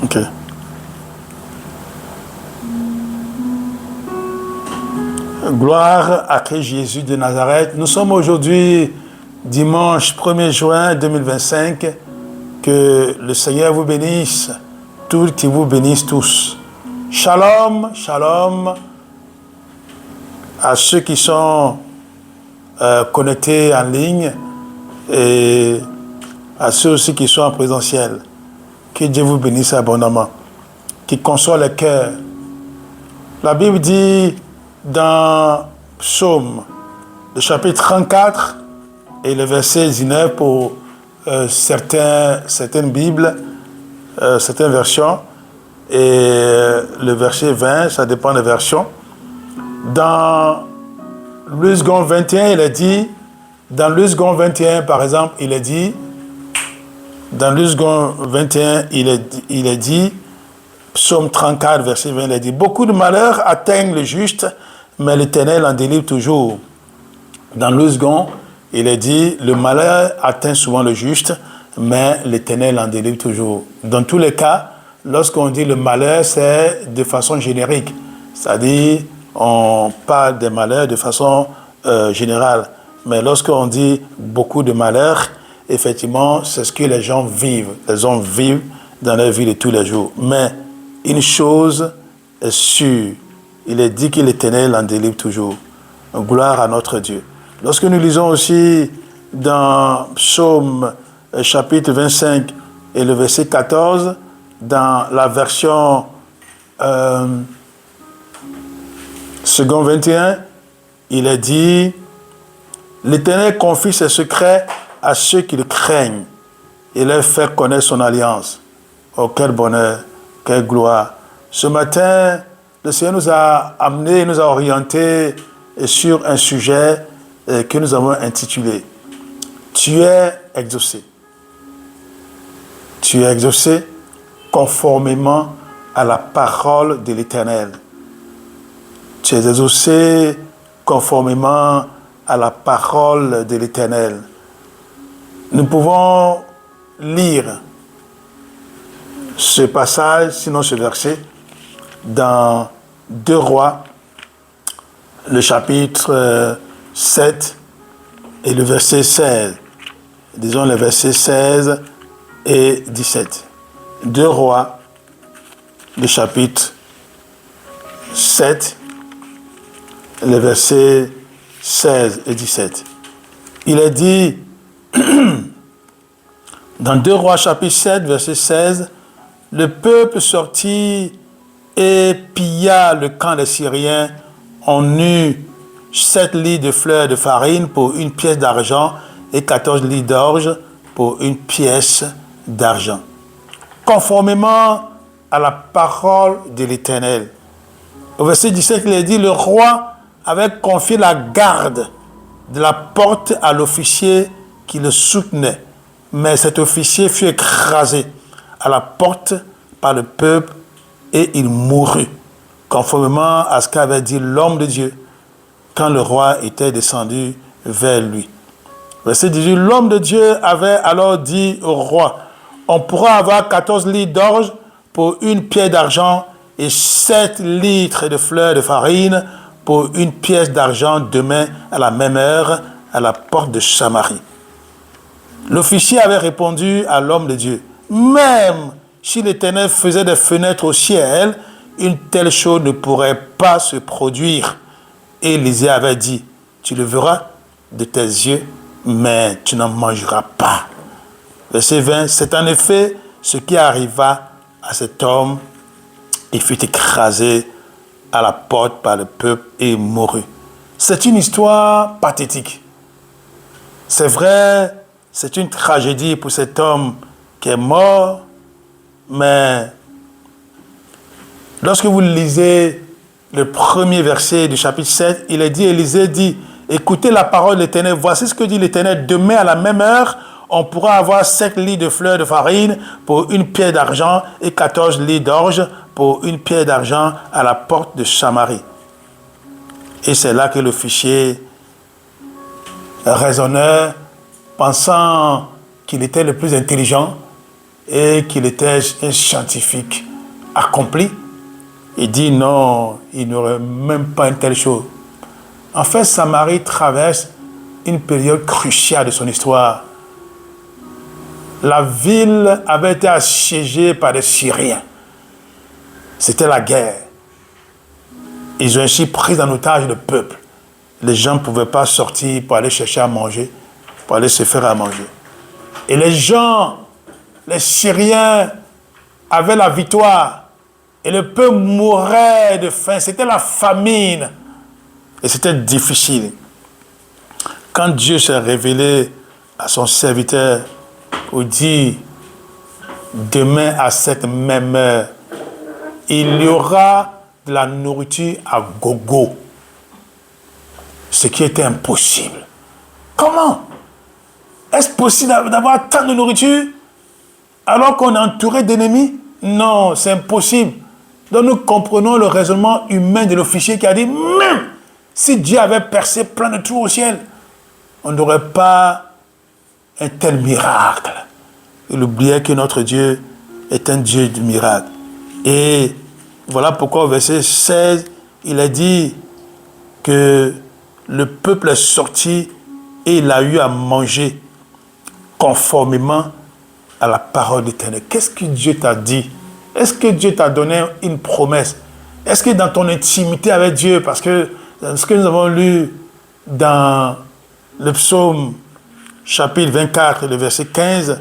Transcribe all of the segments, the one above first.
Ok. Gloire à Christ Jésus de Nazareth. Nous sommes aujourd'hui dimanche 1er juin 2025. Que le Seigneur vous bénisse, qu'il vous bénisse tous. Shalom, shalom à ceux qui sont connectés en ligne et à ceux aussi qui sont en présentiel. Que Dieu vous bénisse abondamment, qui console les cœurs. La Bible dit dans Psaume, le chapitre 34 et le verset 19 pour certaines Bibles, certaines versions, et le verset 20, ça dépend des versions. Dans le second 21, il est dit, dans le second 21, par exemple, il est dit, dans le second 21, il est dit, Psaume 34, verset 20, il est dit, beaucoup de malheurs atteignent le juste, mais l'Éternel en délivre toujours. Dans le second, il est dit, le malheur atteint souvent le juste, mais l'Éternel en délivre toujours. Dans tous les cas, lorsqu'on dit le malheur, c'est de façon générique. C'est-à-dire, on parle des malheurs de façon générale. Mais lorsqu'on dit beaucoup de malheurs, effectivement, c'est ce que les gens vivent. Les hommes vivent dans leur vie de tous les jours. Mais une chose est sûre, il est dit que l'Éternel en délivre toujours. Gloire à notre Dieu. Lorsque nous lisons aussi dans Psaume chapitre 25 et le verset 14, dans la version second 21, il est dit « L'Éternel confie ses secrets à ceux qui le craignent et leur fait connaître son alliance. » Oh, quel bonheur, quelle gloire. Ce matin, le Seigneur nous a amenés, nous a orientés sur un sujet que nous avons intitulé « Tu es exaucé ». Tu es exaucé conformément à la parole de l'Éternel. Tu es exaucé conformément à la parole de l'Éternel. Nous pouvons lire ce passage, sinon ce verset, dans 2 Rois, le chapitre 7 et le verset 16. Disons les versets 16 et 17. 2 Rois, le chapitre 7, les versets 16 et 17. Il est dit, dans 2 Rois, chapitre 7, verset 16, « Le peuple sortit et pilla le camp des Syriens. On eut 7 litres de fleurs de farine pour 1 pièce d'argent et 14 litres d'orge pour 1 pièce d'argent. » Conformément à la parole de l'Éternel. Au verset 17, il est dit, le roi avait confié la garde de la porte à l'officier qui le soutenait. Mais cet officier fut écrasé à la porte par le peuple et il mourut, conformément à ce qu'avait dit l'homme de Dieu quand le roi était descendu vers lui. Verset 18, l'homme de Dieu avait alors dit au roi, on pourra avoir 14 litres d'orge pour 1 pièce d'argent et 7 litres de fleurs de farine pour 1 pièce d'argent demain à la même heure à la porte de Samarie. L'officier avait répondu à l'homme de Dieu, même si l'Éternel faisait des fenêtres au ciel, une telle chose ne pourrait pas se produire. Et Élisée avait dit, tu le verras de tes yeux, mais tu n'en mangeras pas. Verset 20, c'est en effet ce qui arriva à cet homme. Il fut écrasé à la porte par le peuple et mourut. C'est une histoire pathétique. C'est vrai, c'est une tragédie pour cet homme qui est mort, mais lorsque vous lisez le premier verset du chapitre 7, il est dit, Élisée dit, écoutez la parole de l'Éternel, voici ce que dit l'Éternel, demain à la même heure, on pourra avoir 7 litres de fleurs de farine pour 1 pièce d'argent et 14 litres d'orge pour 1 pièce d'argent à la porte de Samarie. Et c'est là que l'officier raisonneur, pensant qu'il était le plus intelligent, et qu'il était un scientifique accompli, il dit non, il n'aurait même pas une telle chose. En fait, Samarie traverse une période cruciale de son histoire. La ville avait été assiégée par des Syriens. C'était la guerre. Ils ont ainsi pris en otage le peuple. Les gens ne pouvaient pas sortir pour aller chercher à manger, pour aller se faire à manger. Et les gens, les Syriens, avaient la victoire. Et le peuple mourait de faim. C'était la famine. Et c'était difficile. Quand Dieu s'est révélé à son serviteur pour dire, demain à cette même heure, il y aura de la nourriture à gogo. Ce qui était impossible. Comment? Est-ce possible d'avoir tant de nourriture alors qu'on est entouré d'ennemis? Non, c'est impossible. Donc nous comprenons le raisonnement humain de l'officier qui a dit, même si Dieu avait percé plein de trous au ciel, on n'aurait pas un tel miracle. Il oubliait que notre Dieu est un Dieu du miracle. Et voilà pourquoi au verset 16, il a dit que le peuple est sorti et il a eu à manger conformément à la parole d'Éternel. Qu'est-ce que Dieu t'a dit? Est-ce que Dieu t'a donné une promesse? Est-ce que dans ton intimité avec Dieu, parce que ce que nous avons lu dans le psaume chapitre 24, le verset 15,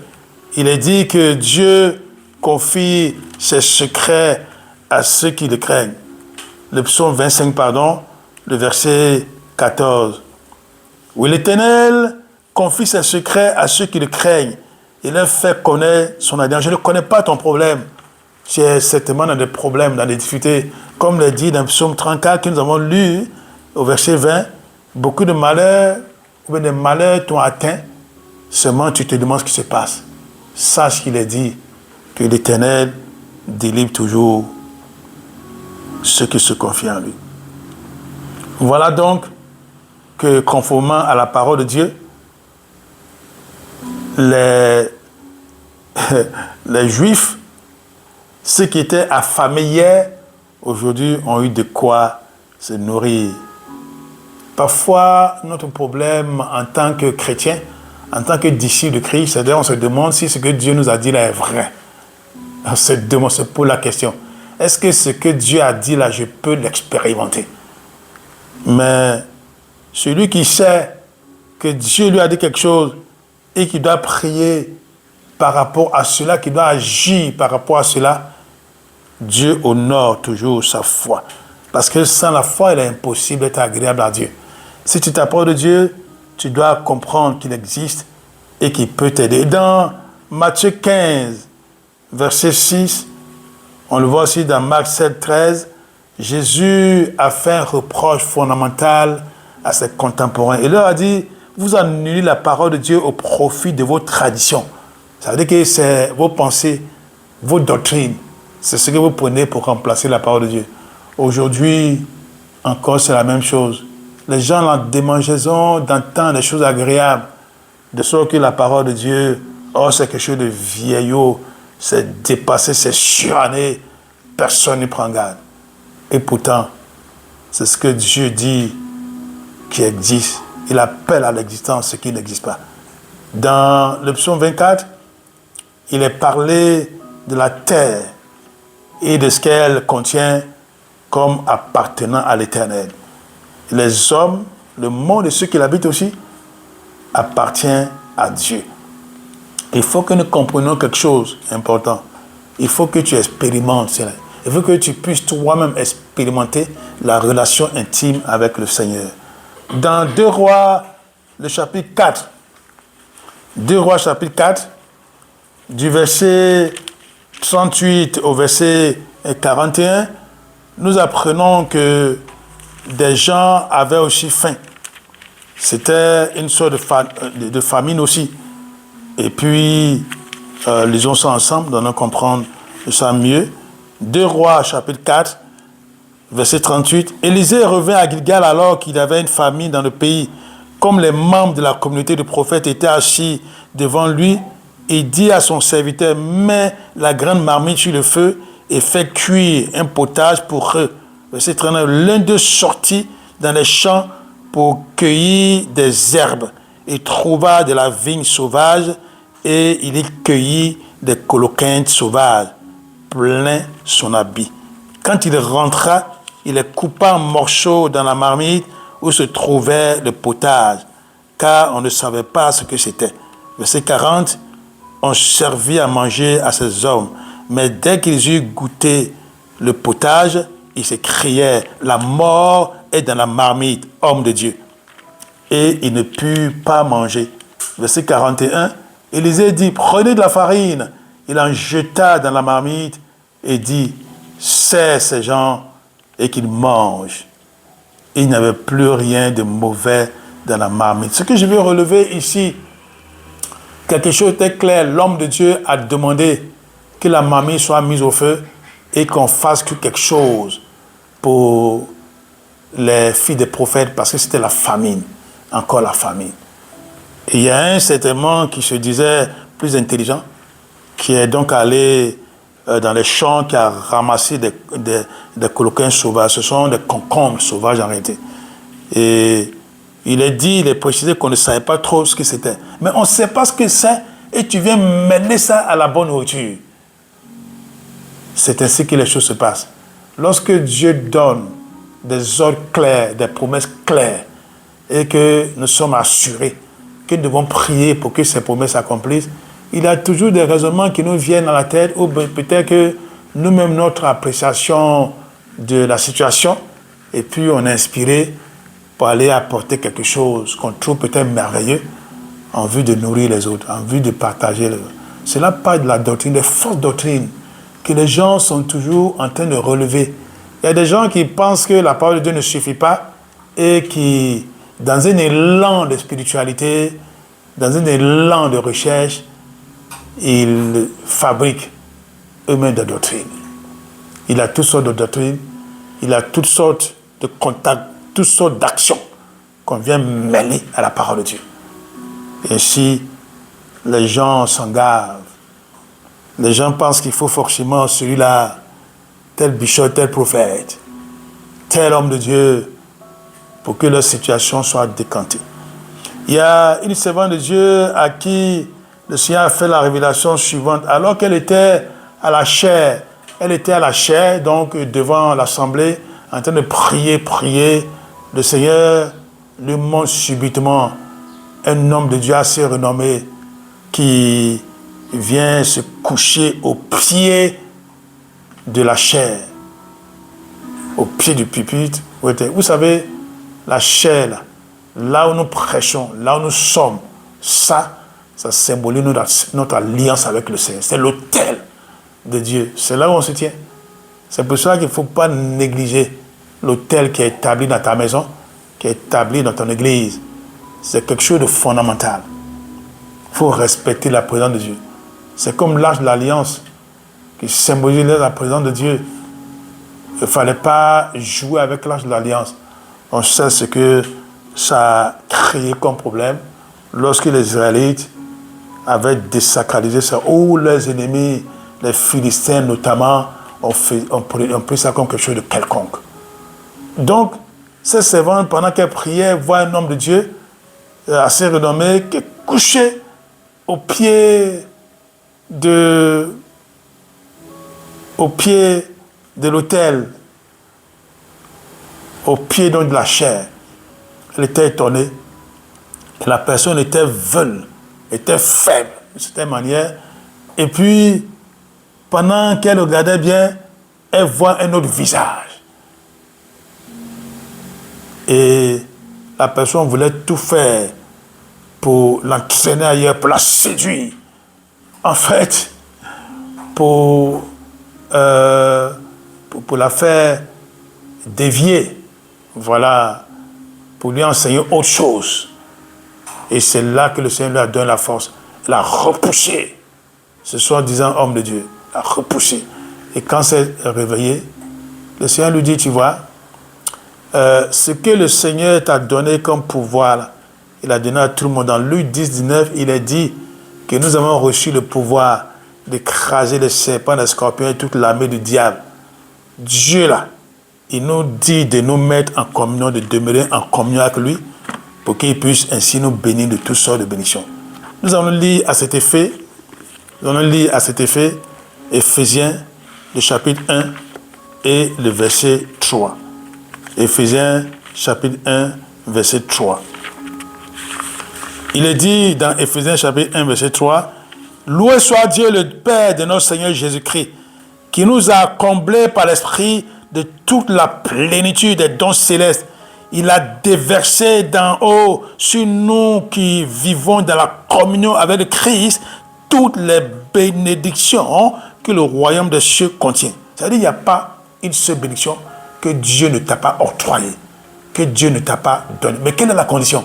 il est dit que Dieu confie ses secrets à ceux qui le craignent. Le psaume 25, le verset 14. Oui, l'Éternel confie ses secrets à ceux qui le craignent. Il leur fait connaître son alliance. Je ne connais pas ton problème. Tu es certainement dans des problèmes, dans des difficultés. Comme le dit dans le psaume 34 que nous avons lu au verset 20, beaucoup de malheurs, ou bien des malheurs t'ont atteint. Seulement tu te demandes ce qui se passe. Sache qu'il est dit que l'Éternel délivre toujours ceux qui se confient en lui. Voilà donc que conformément à la parole de Dieu, les Juifs, ceux qui étaient affamés hier, aujourd'hui ont eu de quoi se nourrir. Parfois, notre problème en tant que chrétien, en tant que disciple de Christ, c'est-à-dire on se demande si ce que Dieu nous a dit là est vrai. On se pose la question. Est-ce que ce que Dieu a dit là, je peux l'expérimenter? Mais celui qui sait que Dieu lui a dit quelque chose et qui doit prier par rapport à cela, qui doit agir par rapport à cela, Dieu honore toujours sa foi. Parce que sans la foi, il est impossible d'être agréable à Dieu. Si tu t'approches de Dieu, tu dois comprendre qu'il existe et qu'il peut t'aider. Dans Matthieu 15, verset 6, on le voit aussi dans Marc 7, 13, Jésus a fait un reproche fondamental à ses contemporains. Il leur a dit, vous annulez la parole de Dieu au profit de vos traditions. Ça veut dire que c'est vos pensées, vos doctrines. C'est ce que vous prenez pour remplacer la parole de Dieu. Aujourd'hui, encore, c'est la même chose. Les gens ont la démangeaison d'entendre des choses agréables, de sorte que la parole de Dieu, oh, c'est quelque chose de vieillot, c'est dépassé, c'est suranné, personne n'y prend garde. Et pourtant, c'est ce que Dieu dit qui existe. Il appelle à l'existence ce qui n'existe pas. Dans le psaume 24, il est parlé de la terre et de ce qu'elle contient comme appartenant à l'Éternel. Les hommes, le monde et ceux qui l'habitent aussi, appartiennent à Dieu. Il faut que nous comprenions quelque chose d'important. Il faut que tu expérimentes cela. Il faut que tu puisses toi-même expérimenter la relation intime avec le Seigneur. Dans 2 Rois, le chapitre 4, 2 Rois chapitre 4, du verset 38 au verset 41, nous apprenons que des gens avaient aussi faim. C'était une sorte de famine aussi. Et puis, lisons ça ensemble, donnons comprendre ça mieux. 2 Rois, chapitre 4, verset 38. Élisée revint à Gilgal alors qu'il y avait une famine dans le pays. Comme les membres de la communauté de prophètes étaient assis devant lui, il dit à son serviteur, mets la grande marmite sur le feu et fais cuire un potage pour eux. Verset 39, l'un d'eux sortit dans les champs pour cueillir des herbes. Il trouva de la vigne sauvage et il y cueillit des coloquintes sauvages, plein son habit. Quand il rentra, il les coupa en morceaux dans la marmite où se trouvait le potage, car on ne savait pas ce que c'était. Verset 40, on servit à manger à ces hommes, mais dès qu'ils eurent goûté le potage, ils s'écriaient, la mort est dans la marmite, homme de Dieu. Et ils ne purent pas manger. Verset 41, Élisée dit, prenez de la farine. Il en jeta dans la marmite et dit, serre ces gens et qu'ils mangent. Il n'y avait plus rien de mauvais dans la marmite. Ce que je veux relever ici, quelque chose était clair. L'homme de Dieu a demandé que la marmite soit mise au feu et qu'on fasse quelque chose pour les filles des prophètes parce que c'était la famine, encore la famine. Et il y a un certainement qui se disait plus intelligent, qui est donc allé dans les champs, qui a ramassé des coloquins sauvages. Ce sont des concombres sauvages en réalité. Et il est précisé qu'on ne savait pas trop ce que c'était. Mais on ne sait pas ce que c'est et tu viens mêler ça à la bonne nourriture. C'est ainsi que les choses se passent. Lorsque Dieu donne des ordres clairs, des promesses claires, et que nous sommes assurés que nous devons prier pour que ces promesses s'accomplissent, il y a toujours des raisonnements qui nous viennent à la tête, ou peut-être que nous-mêmes, notre appréciation de la situation, et puis on est inspiré pour aller apporter quelque chose qu'on trouve peut-être merveilleux, en vue de nourrir les autres, en vue de partager les autres. C'est là pas de la doctrine, des fausses doctrines, que les gens sont toujours en train de relever. Il y a des gens qui pensent que la parole de Dieu ne suffit pas et qui, dans un élan de spiritualité, dans un élan de recherche, ils fabriquent eux-mêmes des doctrines. Il a toutes sortes de doctrines, il a toutes sortes de contacts, toutes sortes d'actions qu'on vient mêler à la parole de Dieu. Et ainsi, les gens s'en gavent. Les gens pensent qu'il faut forcément celui-là, tel bishop, tel prophète, tel homme de Dieu, pour que leur situation soit décantée. Il y a une servante de Dieu à qui le Seigneur a fait la révélation suivante. Alors qu'elle était à la chair, donc devant l'assemblée, en train de prier, le Seigneur lui montre subitement un homme de Dieu assez renommé qui vient se coucher au pied de la chair, au pied du pupitre. Vous savez, la chair, là où nous prêchons, là où nous sommes, ça symbolise notre alliance avec le Seigneur. C'est l'autel de Dieu. C'est là où on se tient. C'est pour ça qu'il ne faut pas négliger l'autel qui est établi dans ta maison, qui est établi dans ton église. C'est quelque chose de fondamental. Il faut respecter la présence de Dieu. C'est comme l'arche de l'alliance qui symbolise la présence de Dieu. Il ne fallait pas jouer avec l'arche de l'alliance. On sait ce que ça a créé comme problème lorsque les Israélites avaient désacralisé ça, ou leurs ennemis, les Philistins notamment, ont pris ça comme quelque chose de quelconque. Donc, cette servante, pendant qu'elle priait, voit un homme de Dieu assez renommé qui est couché au pied de l'autel, au pied donc de la chair. Elle était étonnée. La personne était veule, était faible de cette manière. Et puis, pendant qu'elle regardait bien, elle voit un autre visage. Et la personne voulait tout faire pour l'entraîner ailleurs, pour la séduire. En fait, pour la faire dévier. Voilà, pour lui enseigner autre chose. Et c'est là que le Seigneur lui a donné la force. Il a repoussé ce soi-disant homme de Dieu. Il a repoussé. Et quand c'est réveillé, le Seigneur lui dit, tu vois, ce que le Seigneur t'a donné comme pouvoir, là, il a donné à tout le monde. Dans Luc 10, 19, il est dit que nous avons reçu le pouvoir d'écraser les serpents, les scorpions et toute l'armée du diable. Dieu là, il nous dit de nous mettre en communion, de demeurer en communion avec lui pour qu'il puisse ainsi nous bénir de toutes sortes de bénédictions. Nous allons lire à cet effet, Éphésiens, le chapitre 1 et le verset 3. Éphésiens, chapitre 1, verset 3. Il est dit dans Éphésiens, chapitre 1, verset 3, « Loué soit Dieu, le Père de notre Seigneur Jésus-Christ, qui nous a comblés par l'Esprit de toute la plénitude des dons célestes. Il a déversé d'en haut sur nous qui vivons dans la communion avec le Christ toutes les bénédictions que le royaume des cieux contient. » C'est-à-dire qu'il n'y a pas une seule bénédiction que Dieu ne t'a pas octroyée, que Dieu ne t'a pas donnée. Mais quelle est la condition?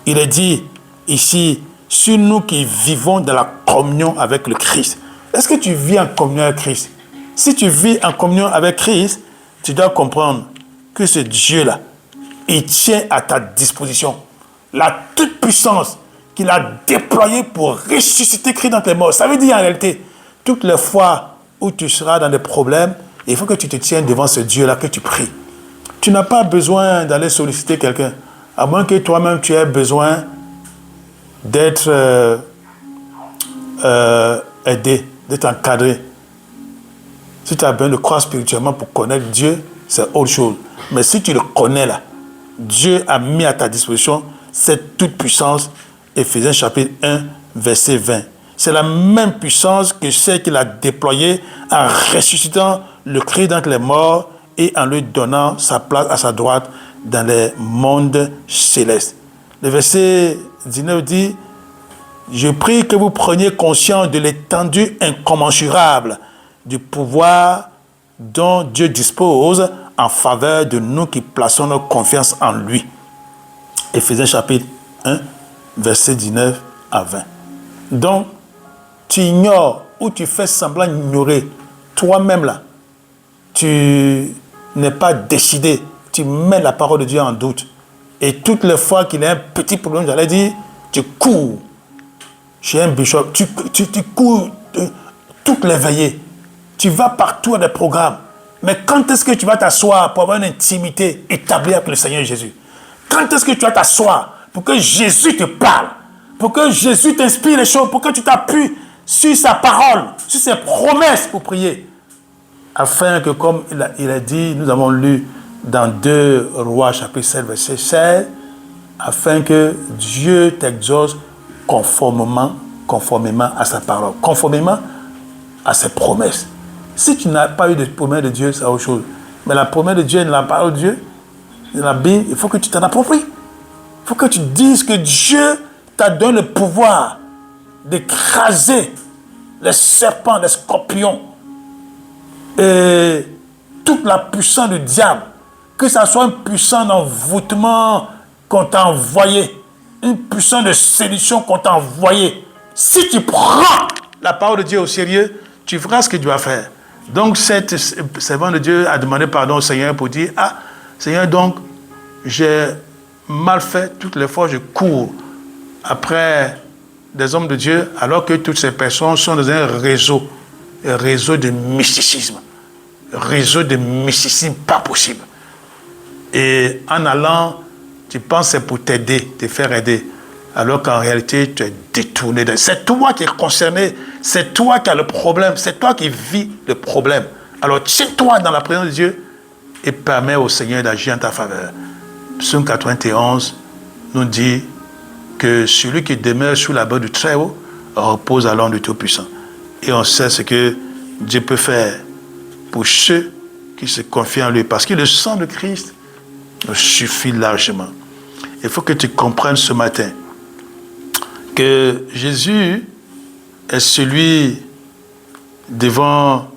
Il est dit ici, sur nous qui vivons dans la communion avec le Christ. Est-ce que tu vis en communion avec Christ? Si tu vis en communion avec Christ, tu dois comprendre que ce Dieu-là, il tient à ta disposition la toute-puissance qu'il a déployée pour ressusciter Christ dans tes morts. Ça veut dire en réalité, toutes les fois où tu seras dans des problèmes, il faut que tu te tiennes devant ce Dieu-là, que tu pries. Tu n'as pas besoin d'aller solliciter quelqu'un, à moins que toi-même tu aies besoin d'être aidé, d'être encadré. Si tu as besoin de croire spirituellement pour connaître Dieu, c'est autre chose. Mais si tu le connais là, Dieu a mis à ta disposition cette toute puissance, Éphésiens chapitre 1, verset 20. C'est la même puissance que celle qu'il a déployée en ressuscitant le Christ d'entre les morts et en lui donnant sa place à sa droite dans les mondes célestes. Le verset 19 dit, « Je prie que vous preniez conscience de l'étendue incommensurable du pouvoir dont Dieu dispose en faveur de nous qui plaçons notre confiance en lui. » Éphésiens chapitre 1, verset 19 à 20. Donc, tu ignores ou tu fais semblant d'ignorer toi-même là. Tu n'es pas décidé. Tu mets la parole de Dieu en doute. Et toutes les fois qu'il y a un petit problème, j'allais dire, tu cours chez un bishop. Tu cours toutes les veillées. Tu vas partout à des programmes. Mais quand est-ce que tu vas t'asseoir pour avoir une intimité établie avec le Seigneur Jésus? Quand est-ce que tu vas t'asseoir pour que Jésus te parle? Pour que Jésus t'inspire les choses? Pour que tu t'appuies sur sa parole, sur ses promesses pour prier? Afin que, comme il a dit, nous avons lu dans 2 Rois, chapitre 7, verset 16, afin que Dieu t'exauce conformément à sa parole, conformément à ses promesses. Si tu n'as pas eu de promesse de Dieu, c'est autre chose. Mais la promesse de Dieu, la parole de Dieu, dans la Bible, il faut que tu t'en appropries. Il faut que tu dises que Dieu t'a donné le pouvoir d'écraser les serpents, les scorpions et toute la puissance du diable. Que ça soit une puissance d'envoûtement qu'on t'a envoyé, une puissance de séduction qu'on t'a envoyé. Si tu prends la parole de Dieu au sérieux, tu feras ce que tu dois faire. Donc, cette servante de Dieu a demandé pardon au Seigneur pour dire, « Ah, Seigneur, donc, j'ai mal fait. Toutes les fois, je cours après des hommes de Dieu, alors que toutes ces personnes sont dans un réseau de mysticisme. Réseau de mysticisme pas possible. Et en allant, tu penses que c'est pour t'aider, te faire aider, alors qu'en réalité, tu es détourné. C'est toi qui es concerné, c'est toi qui as le problème, c'est toi qui vis le problème. Alors, tiens-toi dans la présence de Dieu et permets au Seigneur d'agir en ta faveur. Psaume 91 nous dit que celui qui demeure sous la base du Très-Haut repose à l'ombre du Tout-Puissant. Et on sait ce que Dieu peut faire pour ceux qui se confient en lui. Parce que le sang de Christ nous suffit largement. Il faut que tu comprennes ce matin que Jésus est celui devant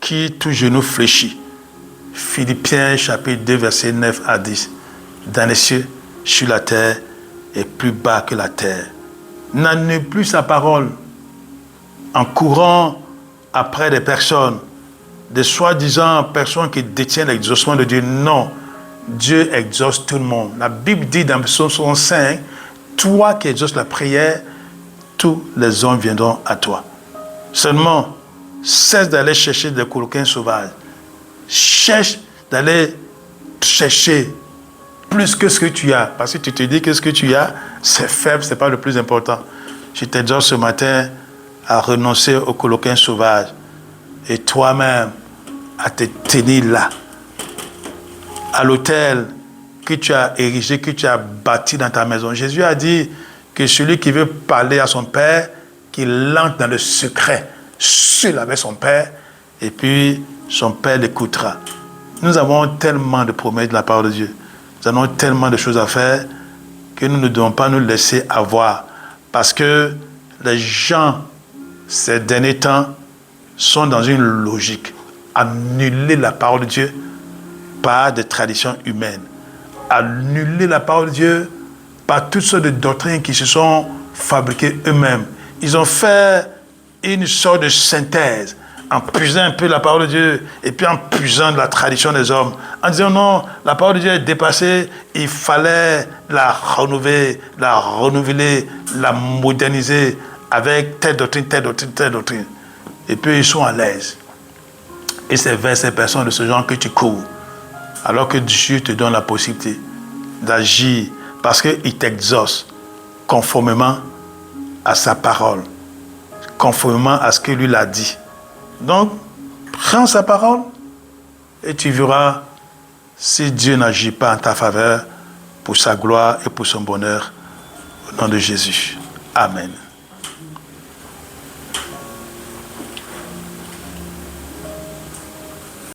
qui tout genou fléchit. Philippiens chapitre 2 verset 9 à 10. Dans les cieux, sur la terre, et plus bas que la terre. N'annule plus sa parole en courant après des personnes, des soi-disant personnes qui détiennent l'exaucement de Dieu. Non, Dieu exauce tout le monde. La Bible dit dans Psaume 65, toi qui exauces la prière, tous les hommes viendront à toi. Seulement, cesse d'aller chercher des coquins sauvages. Cherche d'aller chercher plus que ce que tu as. Parce que tu te dis que ce que tu as, c'est faible, ce n'est pas le plus important. Je t'exhorte ce matin à renoncer aux coquins sauvages et toi-même à te tenir là, à l'autel que tu as érigé, que tu as bâti dans ta maison. Jésus a dit que celui qui veut parler à son Père, qu'il entre dans le secret, seul avec son Père, et puis son Père l'écoutera. Nous avons tellement de promesses de la part de Dieu. Nous avons tellement de choses à faire que nous ne devons pas nous laisser avoir. Parce que les gens, ces derniers temps, sont dans une logique. Annuler la parole de Dieu par des traditions humaines. Annuler la parole de Dieu par toutes sortes de doctrines qui se sont fabriquées eux-mêmes. Ils ont fait une sorte de synthèse en puisant un peu la parole de Dieu et puis en puisant de la tradition des hommes. En disant non, la parole de Dieu est dépassée, il fallait la renouveler, la moderniser avec telle doctrine, telle doctrine, telle doctrine. Et puis ils sont à l'aise. Et c'est vers ces personnes de ce genre que tu cours. Alors que Dieu te donne la possibilité d'agir parce qu'il t'exauce conformément à sa parole, conformément à ce que lui l'a dit. Donc, prends sa parole et tu verras si Dieu n'agit pas en ta faveur pour sa gloire et pour son bonheur. Au nom de Jésus. Amen.